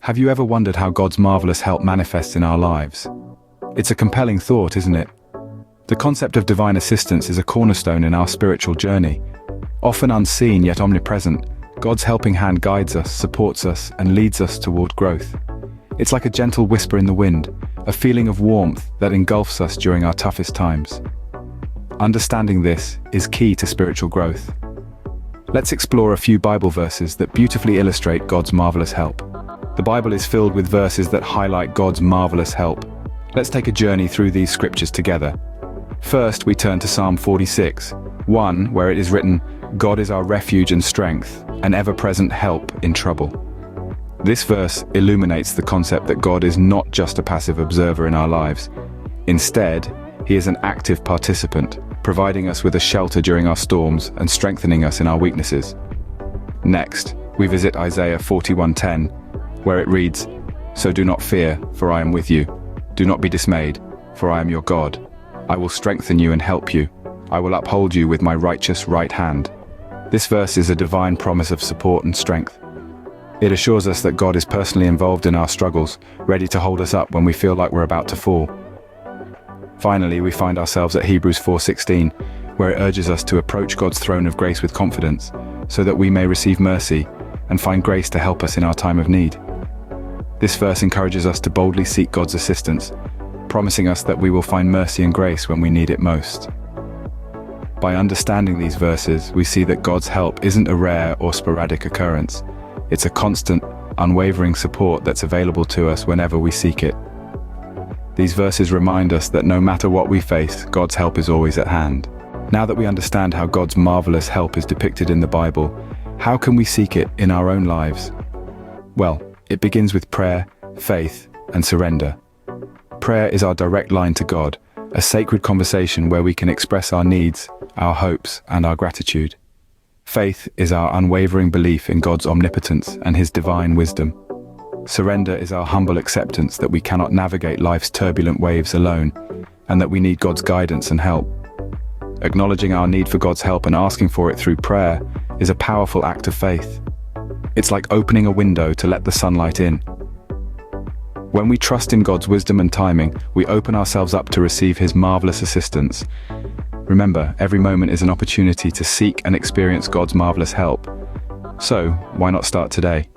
Have you ever wondered how God's marvelous help manifests in our lives? It's a compelling thought, isn't it? The concept of divine assistance is a cornerstone in our spiritual journey. Often unseen yet omnipresent, God's helping hand guides us, supports us, and leads us toward growth. It's like a gentle whisper in the wind, a feeling of warmth that engulfs us during our toughest times. Understanding this is key to spiritual growth. Let's explore a few Bible verses that beautifully illustrate God's marvelous help. The Bible is filled with verses that highlight God's marvelous help. Let's take a journey through these scriptures together. First, we turn to Psalm 46:1, where it is written, "God is our refuge and strength, an ever-present help in trouble." This verse illuminates the concept that God is not just a passive observer in our lives. Instead, He is an active participant, providing us with a shelter during our storms and strengthening us in our weaknesses. Next, we visit Isaiah 41:10, where it reads, "So do not fear, for I am with you. Do not be dismayed, for I am your God. I will strengthen you and help you. I will uphold you with my righteous right hand." This verse is a divine promise of support and strength. It assures us that God is personally involved in our struggles, ready to hold us up when we feel like we're about to fall. Finally, we find ourselves at Hebrews 4:16, where it urges us to approach God's throne of grace with confidence, so that we may receive mercy and find grace to help us in our time of need. This verse encourages us to boldly seek God's assistance, promising us that we will find mercy and grace when we need it most. By understanding these verses, we see that God's help isn't a rare or sporadic occurrence. It's a constant, unwavering support that's available to us whenever we seek it. These verses remind us that no matter what we face, God's help is always at hand. Now that we understand how God's marvelous help is depicted in the Bible, how can we seek it in our own lives? Well, it begins with prayer, faith, and surrender. Prayer is our direct line to God, a sacred conversation where we can express our needs, our hopes, and our gratitude. Faith is our unwavering belief in God's omnipotence and His divine wisdom. Surrender is our humble acceptance that we cannot navigate life's turbulent waves alone, and that we need God's guidance and help. Acknowledging our need for God's help and asking for it through prayer is a powerful act of faith. It's like opening a window to let the sunlight in. When we trust in God's wisdom and timing, we open ourselves up to receive His marvelous assistance. Remember, every moment is an opportunity to seek and experience God's marvelous help. So, why not start today?